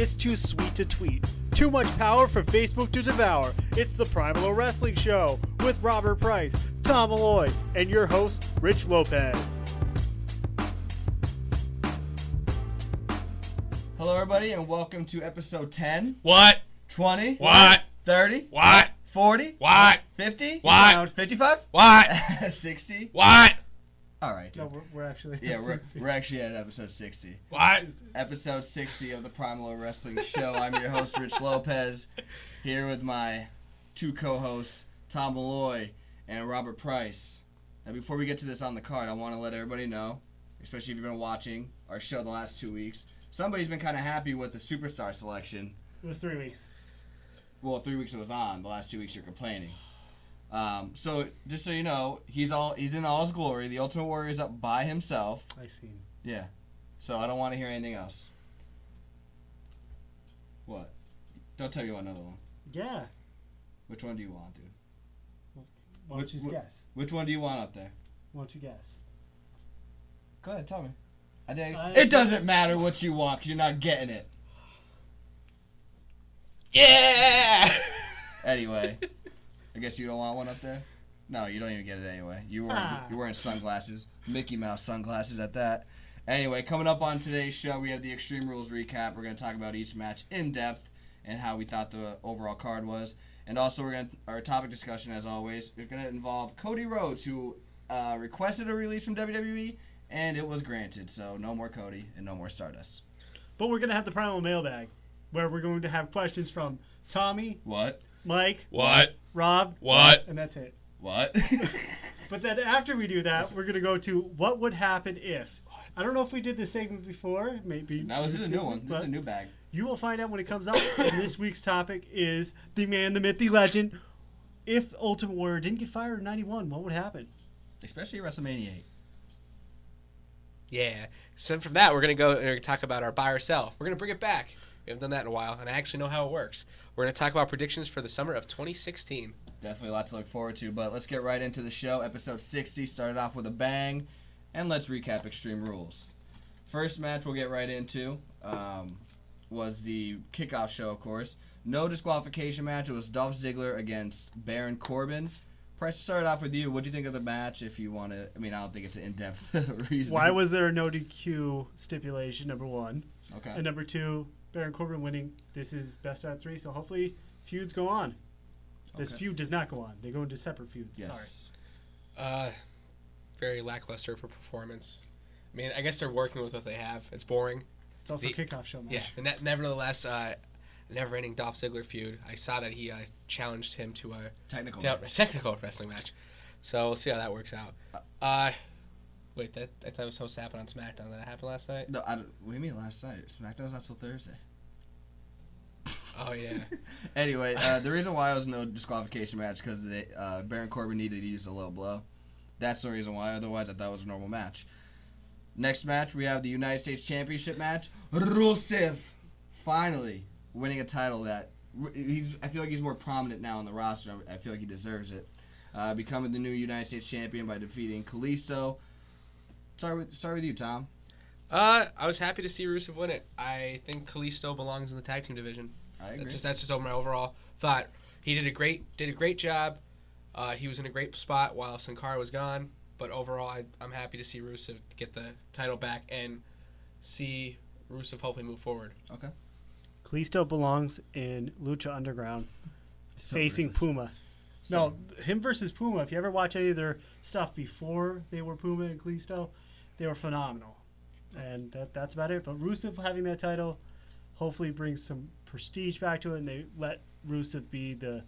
It's too sweet to tweet. Too much power for Facebook to devour. It's the PriMalLow Wrestling Show with Robert Price, Tom Malloy, and your host, Rich Lopez. Hello, everybody, and welcome to episode 10. What? 20. What? 30. What? 40. What? 50. What? 55. What? 60. What? All right, dude. No, we're actually... Yeah, we're actually at episode 60. What? Episode 60 of the PriMalLow Wrestling Show. I'm your host, Rich Lopez, here with my two co-hosts, Tom Malloy and Robert Price. Now, before we get to this on the card, I want to let everybody know, especially if you've been watching our show the last 2 weeks, somebody's been kind of happy with the superstar selection. It was 3 weeks. Well, 3 weeks it was on. The last 2 weeks you're complaining. So just so you know, he's in all his glory. The Ultimate Warrior is up by himself. I seen. Yeah. So I don't want to hear anything else. What? Don't tell me you want another one. Yeah. Which one do you want, dude? Why don't you guess? Which one do you want up there? Why don't you guess? Go ahead, tell me. It doesn't matter what you want because you're not getting it. Yeah! Anyway, I guess you don't want one up there? No, you don't even get it anyway. You're wearing sunglasses. Mickey Mouse sunglasses at that. Anyway, coming up on today's show, we have the Extreme Rules recap. We're going to talk about each match in depth and how we thought the overall card was. And also, our topic discussion, as always, is going to involve Cody Rhodes, who requested a release from WWE, and it was granted. So no more Cody and no more Stardust. But we're going to have the PriMalLow Mailbag, where we're going to have questions from Tommy, What? Mike, What? Rob, What? and that's it. What? But then after we do that, we're going to go to what would happen if. I don't know if we did this segment before. Maybe. Now, this is a new one. This is a new bag. You will find out when it comes out. And this week's topic is the man, the myth, the legend. If Ultimate Warrior didn't get fired in 91, what would happen? Especially WrestleMania 8. Yeah. So from that, we're going to talk about our buy or sell. We're going to bring it back. We haven't done that in a while, and I actually know how it works. We're going to talk about predictions for the summer of 2016. Definitely a lot to look forward to, but let's get right into the show. Episode 60 started off with a bang, and let's recap Extreme Rules. First match we'll get right into was the kickoff show, of course. No disqualification match. It was Dolph Ziggler against Baron Corbin. Price, to start off with you. What do you think of the match, if you want to? I mean, I don't think it's an in-depth reason. Why was there a no DQ stipulation, number one? Okay. And number two, Baron Corbin winning. This is best out of three, so hopefully feuds go on. This feud does not go on. They go into separate feuds. Yes. Sorry. Very lackluster for performance. I mean, I guess they're working with what they have. It's boring. It's also a kickoff show match. Yeah. Nevertheless, never-ending Dolph Ziggler feud. I saw that he challenged him to a technical wrestling match. So we'll see how that works out. Wait, I thought it was supposed to happen on SmackDown. Did that happen last night? No, what do you mean last night? SmackDown's not till Thursday. Oh, yeah. Anyway, the reason why it was no disqualification match because Baron Corbin needed to use a low blow. That's the reason why. Otherwise, I thought it was a normal match. Next match, we have the United States Championship match. Rusev finally winning a title that I feel like he's more prominent now on the roster. I feel like he deserves it. Becoming the new United States Champion by defeating Kalisto. Start with you, Tom. I was happy to see Rusev win it. I think Kalisto belongs in the tag team division. I agree. That's just my overall thought. He did a great job. He was in a great spot while Sin Cara was gone. But overall, I'm happy to see Rusev get the title back and see Rusev hopefully move forward. Okay. Kalisto belongs in Lucha Underground, facing ruthless. Puma. No, him versus Puma. If you ever watch any of their stuff before they were Puma and Kalisto, they were phenomenal. And that's about it. But Rusev having that title hopefully brings some prestige back to it, and they let Rusev be the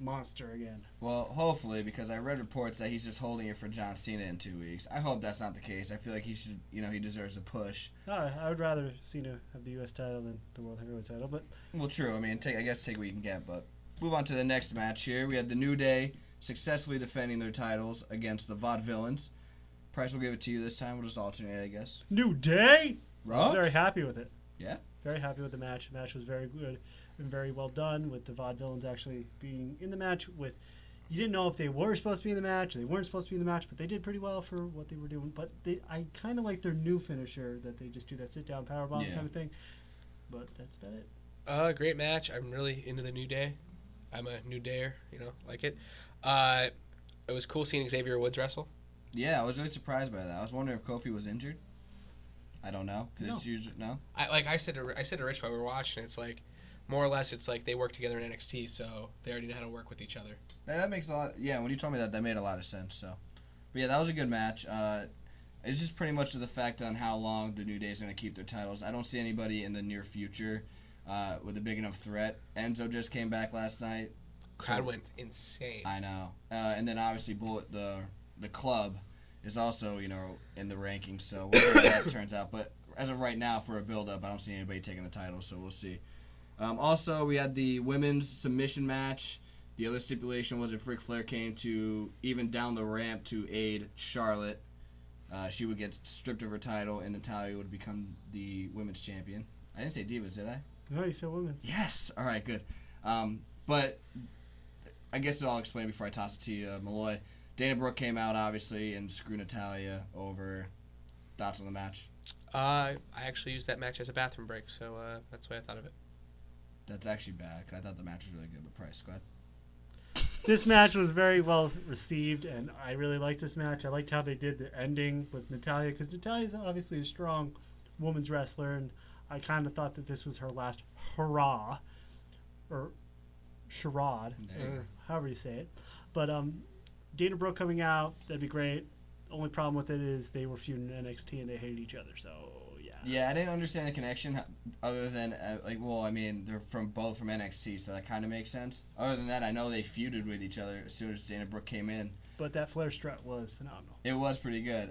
monster again. Well, hopefully, because I read reports that he's just holding it for John Cena in 2 weeks. I hope that's not the case. I feel like he should, he deserves a push. I would rather Cena have the U.S. title than the World Heavyweight title. But Well, true. I mean, I guess take what you can get. But move on to the next match here. We had the New Day successfully defending their titles against the Vaudevillains. Price will give it to you this time. We'll just alternate, I guess. New Day? I was Rocks? very happy with it. Yeah? Very happy with the match. The match was very good and very well done, with the Vaudevillains actually being in the match. With you didn't know if they were supposed to be in the match or they weren't supposed to be in the match, but they did pretty well for what they were doing. But I kind of like their new finisher that they just do, that sit-down powerbomb kind of thing. but that's about it. Great match. I'm really into the New Day. I'm a New Dayer, like it. It was cool seeing Xavier Woods wrestle. Yeah, I was really surprised by that. I was wondering if Kofi was injured. I don't know. Cause it's usually, no? I said to Rich while we were watching, it's like, more or less, it's like they work together in NXT, so they already know how to work with each other. That makes a lot. Yeah, when you told me that made a lot of sense. So, but yeah, that was a good match. It's just pretty much the fact on how long the New Day is going to keep their titles. I don't see anybody in the near future with a big enough threat. Enzo just came back last night. Crowd went insane. I know. And then obviously Bullet, the club, is also in the rankings. So we'll see how that turns out. But as of right now, for a build-up, I don't see anybody taking the title. So we'll see. Also, we had the women's submission match. The other stipulation was if Ric Flair came to even down the ramp to aid Charlotte, she would get stripped of her title, and Natalya would become the women's champion. I didn't say Divas, did I? No, you said women's. Yes. All right, good. But I guess I'll explain before I toss it to you, Malloy. Dana Brooke came out, obviously, and screwed Natalya over. Thoughts on the match? I actually used that match as a bathroom break, so that's why I thought of it. That's actually bad, because I thought the match was really good, but Price, go ahead. This match was very well received, and I really liked this match. I liked how they did the ending with Natalya, because Natalya's obviously a strong women's wrestler, and I kind of thought that this was her last hurrah, or charade, or however you say it. But Dana Brooke coming out, that'd be great. Only problem with it is they were feuding in NXT and they hated each other, so yeah. Yeah, I didn't understand the connection other than, they're both from NXT, so that kind of makes sense. Other than that, I know they feuded with each other as soon as Dana Brooke came in. But that Flair strut was phenomenal. It was pretty good.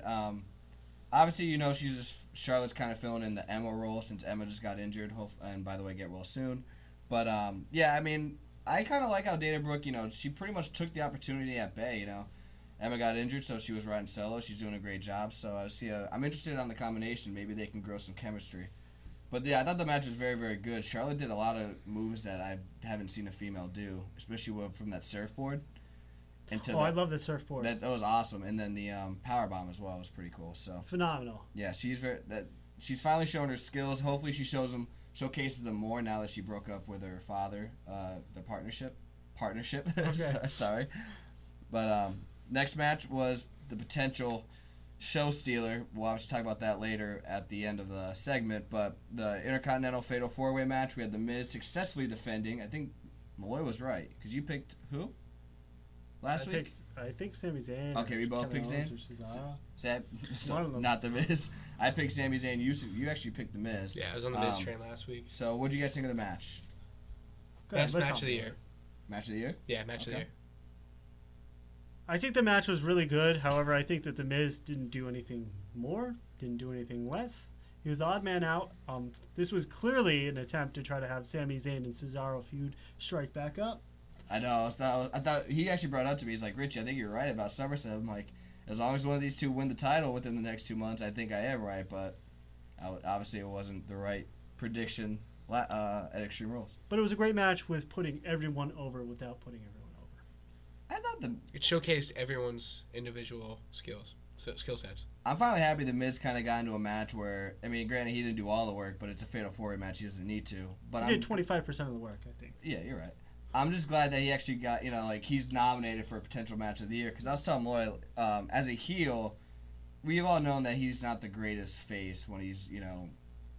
Obviously, Charlotte's kind of filling in the Emma role since Emma just got injured, and by the way, get well soon. But, I kind of like how Dana Brooke, she pretty much took the opportunity at bay, Emma got injured, so she was riding solo. She's doing a great job. So I'm interested on the combination. Maybe they can grow some chemistry. But yeah, I thought the match was very, very good. Charlotte did a lot of moves that I haven't seen a female do, especially from that surfboard. I love the surfboard. That was awesome. And then the powerbomb as well was pretty cool. So phenomenal. Yeah, she's finally showing her skills. Hopefully, she showcases them more now that she broke up with her father. The partnership. Okay. Sorry, but next match was the potential show stealer. We'll obviously talk about that later at the end of the segment. But the Intercontinental Fatal 4-Way match, we had The Miz successfully defending. I think Malloy was right, because you picked who last week? I think Sami Zayn. Okay, we both picked Zayn. Not The Miz. I picked Sami Zayn. You actually picked The Miz. Yeah, I was on the Miz train last week. So what did you guys think of the match? Best match of the year. Match of the year? Yeah, match of the year. I think the match was really good. However, I think that The Miz didn't do anything more, didn't do anything less. He was the odd man out. This was clearly an attempt to try to have Sami Zayn and Cesaro feud strike back up. I know. I thought he actually brought it up to me. He's like, Richie, I think you're right about SummerSlam. I'm like, as long as one of these two win the title within the next 2 months, I think I am right. But obviously it wasn't the right prediction at Extreme Rules. But it was a great match with putting everyone over without putting everyone over. I thought it showcased everyone's individual skill sets. I'm finally happy the Miz kind of got into a match where, granted he didn't do all the work, but it's a Fatal 4-Way match. He doesn't need to. But he did 25% of the work, I think. Yeah, you're right. I'm just glad that he actually got, he's nominated for a potential match of the year. Because I was telling Lloyd, as a heel, we've all known that he's not the greatest face when he's,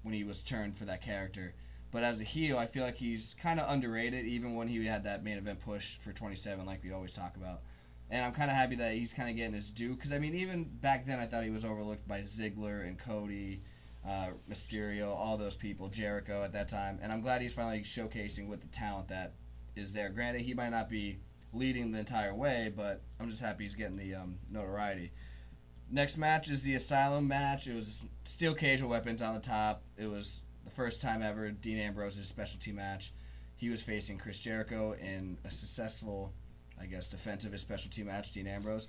when he was turned for that character. But as a heel, I feel like he's kind of underrated, even when he had that main event push for 27, like we always talk about. And I'm kind of happy that he's kind of getting his due. Because, even back then I thought he was overlooked by Ziggler and Cody, Mysterio, all those people, Jericho at that time. And I'm glad he's finally showcasing with the talent that is there. Granted, he might not be leading the entire way, but I'm just happy he's getting the notoriety. Next match is the Asylum match. It was steel cage with weapons on the top. It was the first time ever Dean Ambrose's specialty match. He was facing Chris Jericho in a successful, defensive specialty match, Dean Ambrose.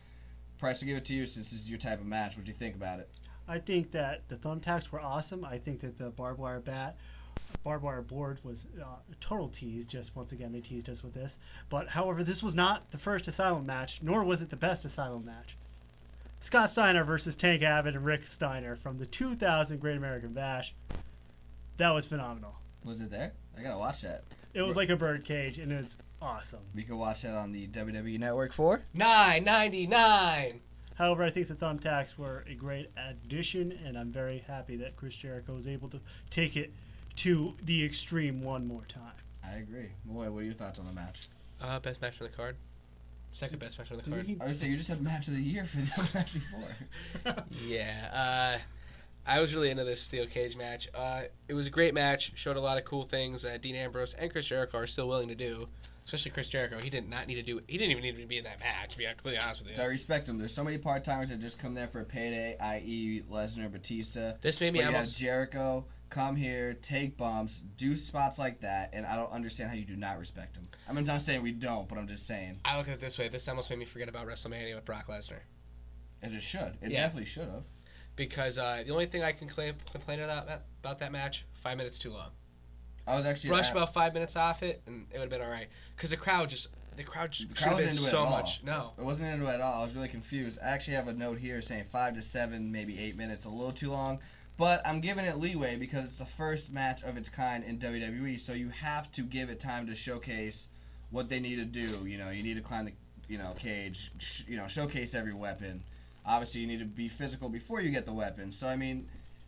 Price, to give it to you since this is your type of match. What do you think about it? I think that the thumbtacks were awesome. I think that the barbed wire board was a total tease. Just once again, they teased us with this. But however, this was not the first Asylum match, nor was it the best Asylum match. Scott Steiner versus Tank Abbott and Rick Steiner from the 2000 Great American Bash. That was phenomenal. Was it there? I gotta watch that. It was like a bird cage, and it's awesome. We can watch that on the WWE Network for $9.99. However, I think the thumbtacks were a great addition, and I'm very happy that Chris Jericho was able to take it to the extreme one more time. I agree. Malloy, what are your thoughts on the match? Best match on the card. Second best match on the card. I would say you just had match of the year for the other match before. Yeah. I was really into this steel cage match. It was a great match. Showed a lot of cool things that Dean Ambrose and Chris Jericho are still willing to do. Especially Chris Jericho. He didn't even need to be in that match, to be completely honest with you. So I respect him. There's so many part-timers that just come there for a payday, i.e. Lesnar, Batista. This made me but almost... you have Jericho come here, take bumps, do spots like that, and I don't understand how you do not respect him. I mean, I'm not saying we don't, but I'm just saying. I look at it this way. This almost made me forget about WrestleMania with Brock Lesnar. As it should. It definitely should have. Because the only thing I can complain about that match, 5 minutes too long. I was actually... Rushed about 5 minutes off it, and it would have been all right. Because the crowd should have been into so it at much. all. No. It wasn't into it at all. I was really confused. I actually have a note here saying 5 to 7, maybe 8 minutes, a little too long. But I'm giving it leeway because it's the first match of its kind in WWE, so you have to give it time to showcase what they need to do. You know, you need to climb the cage, showcase every weapon. Obviously, you need to be physical before you get the weapon. So, I mean...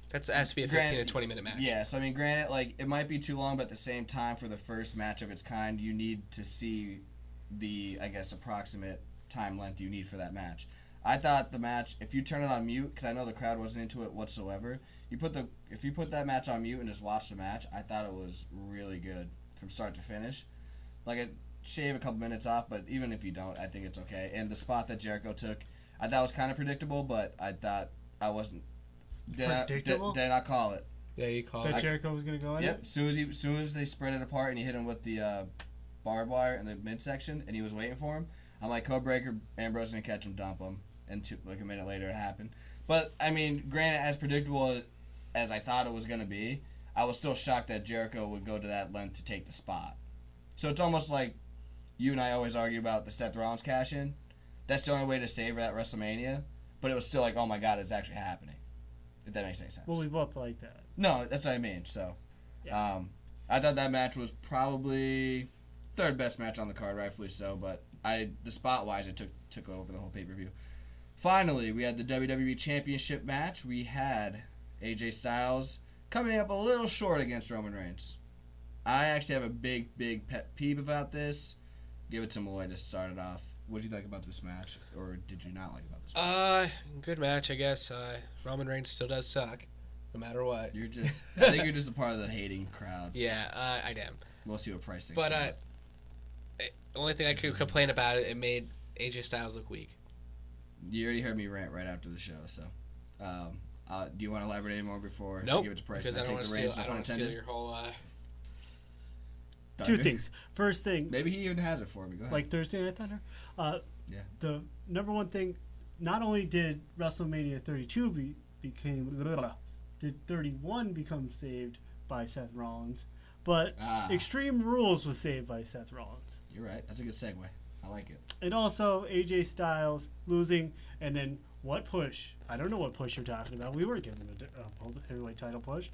That has to be a 15 to 20-minute match. Yeah, so, I mean, granted, like, it might be too long, but at the same time, for the first match of its kind, you need to see the, I guess, approximate time length you need for that match. I thought the match, if you turn it on mute, because I know the crowd wasn't into it whatsoever, if you put that match on mute and just watch the match, I thought it was really good from start to finish. Like, it shave a couple minutes off, but even if you don't, I think it's okay. And the spot that Jericho took, I thought was kind of predictable, but I thought I wasn't. Predictable? Did I not call it? Yeah, you called it. That Jericho was going to go in Yep. it? Soon as they spread it apart and he hit him with the barbed wire in the midsection, and he was waiting for him, I'm like, Codebreaker, Ambrose going to catch him, dump him. And like a minute later, it happened. But, I mean, granted, as predictable as I thought it was going to be, I was still shocked that Jericho would go to that length to take the spot. So it's almost like you and I always argue about the Seth Rollins cash-in. That's the only way to save that WrestleMania. But it was still like, oh my God, it's actually happening. If that makes any sense. Well, we both like that. No, that's what I mean. So, Yeah. I thought that match was probably third best match on the card, rightfully so. But the spot-wise, it took over the whole pay-per-view. Finally, we had the WWE Championship match. We had AJ Styles coming up a little short against Roman Reigns. I actually have a big pet peeve about this. Give it to Malloy to start it off. What did you like about this match, or did you not like about this match? Good match, I guess. Roman Reigns still does suck, no matter what. I think you're just a part of the hating crowd. Yeah, I am. We'll see what Price thinks. But the only thing I could complain about it made AJ Styles look weak. You already heard me rant right after the show, so do you want to elaborate any more before Nope, I give it to Price? Because I don't want to steal your whole... Two things. First thing... Maybe he even has it for me. Go ahead. Like Thursday Night Thunder? Yeah. The number one thing, not only did WrestleMania 32 did 31 become saved by Seth Rollins, but Extreme Rules was saved by Seth Rollins. You're right. That's a good segue. I like it. And also AJ Styles losing, and then what push? I don't know what push you're talking about. We weren't giving him a heavyweight title push.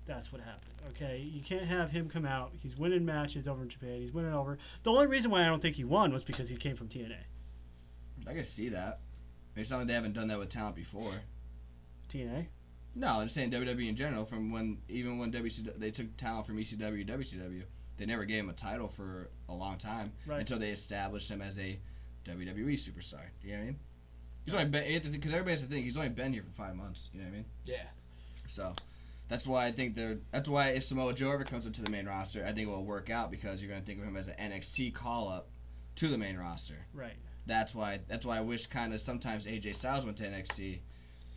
That's what happened. Okay, you can't have him come out. He's winning matches over in Japan. He's winning over. The only reason why I don't think he won was because he came from TNA. I can see that. It's not like they haven't done that with talent before. TNA? No, I'm just saying WWE in general. From when WCW, they took talent from ECW, WCW. They never gave him a title for a long time until they established him as a WWE superstar. You know what I mean? He's only been, because everybody has to think he's only been here for 5 months. You know what I mean? Yeah. So that's why I think that's why if Samoa Joe ever comes into the main roster, I think it will work out because you're going to think of him as an NXT call up to the main roster. Right. That's why I wish kind of sometimes AJ Styles went to NXT,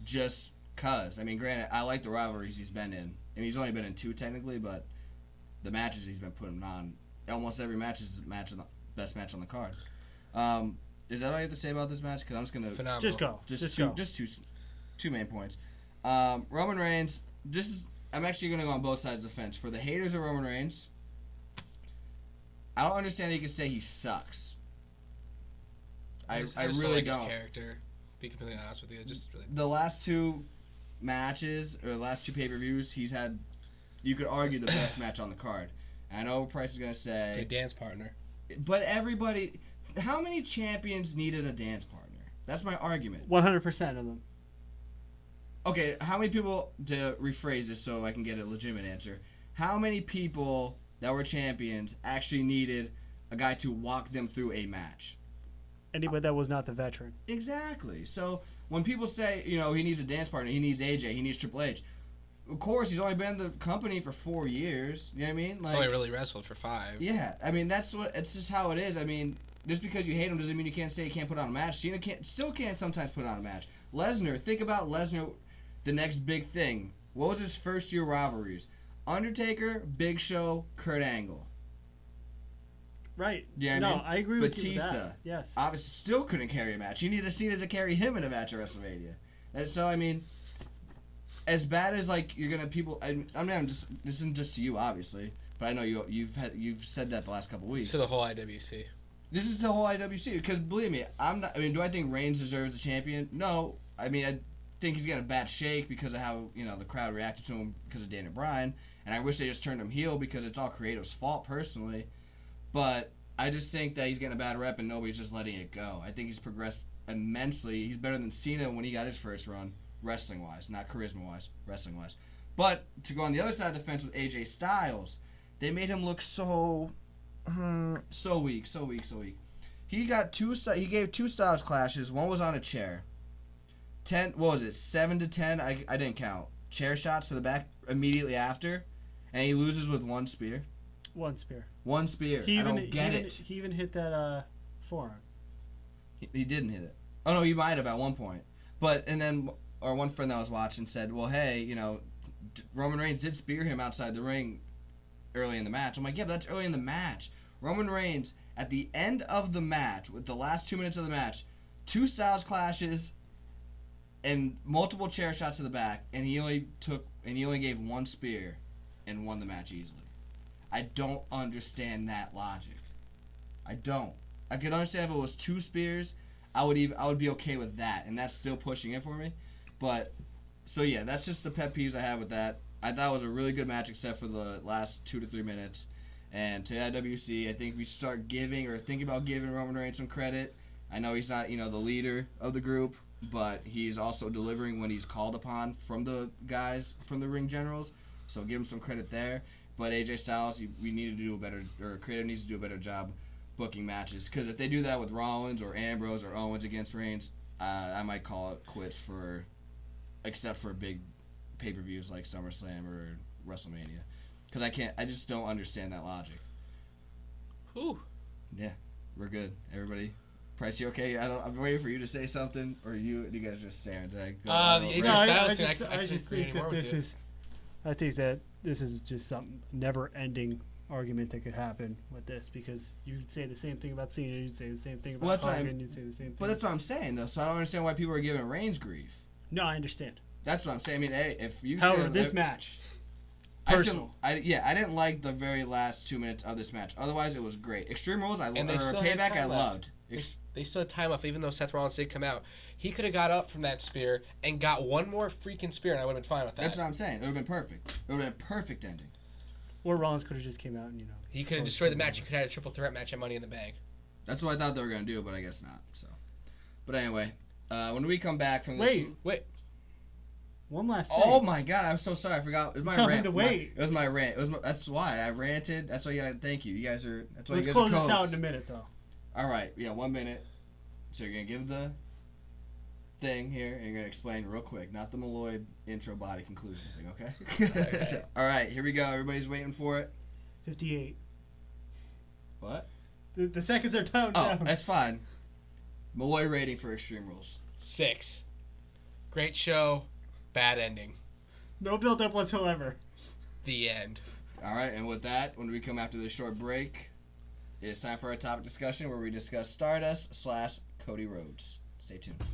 just cause. I mean, granted, I like the rivalries he's been in. I mean, he's only been in 2 technically, but the matches he's been putting on, almost every match is the best match on the card. Is that all you have to say about this match? Because I'm just gonna Phenomenal. Just go. Just two main points. Roman Reigns. I'm actually gonna go on both sides of the fence. For the haters of Roman Reigns, I don't understand how you can say he sucks. I really don't. His character. Be completely honest with you, just really. The last 2 matches or the last 2 pay-per-views, he's had you could argue the best match on the card. And I know what Price is gonna say. Good dance partner. But everybody, how many champions needed a dance partner? That's my argument. 100% of them. Okay, how many people, to rephrase this so I can get a legitimate answer, how many people that were champions actually needed a guy to walk them through a match? Anybody that was not the veteran. Exactly. So when people say, he needs a dance partner, he needs AJ, he needs Triple H, of course, he's only been in the company for 4 years. You know what I mean? He's only really wrestled for 5. Yeah. I mean, it's just how it is. I mean, just because you hate him doesn't mean you can't say he can't put on a match. Cena still can't sometimes put on a match. Lesnar, think about Lesnar, the next big thing. What was his first year rivalries? Undertaker, Big Show, Kurt Angle. Right. Yeah, no, I agree with you with Batista. that. Yes. Obviously, still couldn't carry a match. He needed Cena to carry him in a match at WrestleMania. And so, I mean, as bad as you're gonna people. This isn't just to you, obviously, but I know you've said that the last couple weeks. To the whole IWC. This is the whole IWC because believe me, I'm not. I mean, do I think Reigns deserves a champion? No. I mean, I think he's got a bad shake because of how the crowd reacted to him because of Daniel Bryan, and I wish they just turned him heel because it's all creative's fault personally. But I just think that he's getting a bad rep and nobody's just letting it go. I think he's progressed immensely. He's better than Cena when he got his first run, wrestling-wise, not charisma-wise, wrestling-wise. But to go on the other side of the fence with AJ Styles, they made him look so weak. He gave 2 Styles clashes. One was on a chair. 7 to 10? I didn't count. Chair shots to the back immediately after, and he loses with 1 spear. One spear. I don't get it. He even hit that forearm. He didn't hit it. Oh no, he might have at one point. But one friend that was watching said, "Well, hey, Roman Reigns did spear him outside the ring early in the match." I'm like, "Yeah, but that's early in the match." Roman Reigns at the end of the match, with the last 2 minutes of the match, 2 Styles clashes and multiple chair shots to the back, and he only gave 1 spear and won the match easily. I don't understand that logic. I don't. I could understand if it was 2 spears, I would be okay with that, and that's still pushing it for me. But so yeah, that's just the pet peeves I have with that. I thought it was a really good match except for the last 2 to 3 minutes. And to IWC, I think we start thinking about giving Roman Reigns some credit. I know he's not, the leader of the group, but he's also delivering when he's called upon from the guys, from the ring generals. So give him some credit there. But AJ Styles, we need to do a better, or creative needs to do a better job booking matches. Because if they do that with Rollins or Ambrose or Owens against Reigns, I might call it quits except for big pay-per-views like SummerSlam or WrestleMania. Because I just don't understand that logic. Whew. Yeah, we're good. Everybody. Price, you okay? I'm waiting for you to say something, or you guys just staring. Did I go? The AJ Styles thing, I just think that this is just some never-ending argument that could happen with this, because you'd say the same thing about Cena, you'd say the same thing about Hogan, you'd say the same thing. But that's what I'm saying, though. So I don't understand why people are giving Reigns grief. No, I understand. That's what I'm saying. I mean, hey, if you. However, this match. I didn't like the very last 2 minutes of this match. Otherwise, it was great. Extreme Rules, Payback, I loved. They still had time left, even though Seth Rollins did come out. He could have got up from that spear and got 1 more freaking spear, and I would have been fine with that. That's what I'm saying. It would have been perfect. It would have been a perfect ending. Or Rollins could have just came out and, He could have destroyed the match. He could have had a triple threat match at Money in the Bank. That's what I thought they were going to do, but I guess not. So, but anyway, when we come back from this... Wait. One last thing. Oh my God! I'm so sorry. I forgot. It was my Tell rant. him to wait. It was my rant. That's why I ranted. That's why you gotta thank you. You guys are. That's why Let's you guys are close this out in a minute, though. All right. Yeah, 1 minute. So you're gonna give the thing here, and you're gonna explain real quick, not the Malloy intro body conclusion thing. Okay. All right. Here we go. Everybody's waiting for it. 58. What? The seconds are down. Oh, that's fine. Malloy rating for Extreme Rules. 6. Great show. Bad ending. No build-up whatsoever. The end. All right, and with that, when we come after this short break, it's time for our topic discussion where we discuss Stardust / Cody Rhodes. Stay tuned.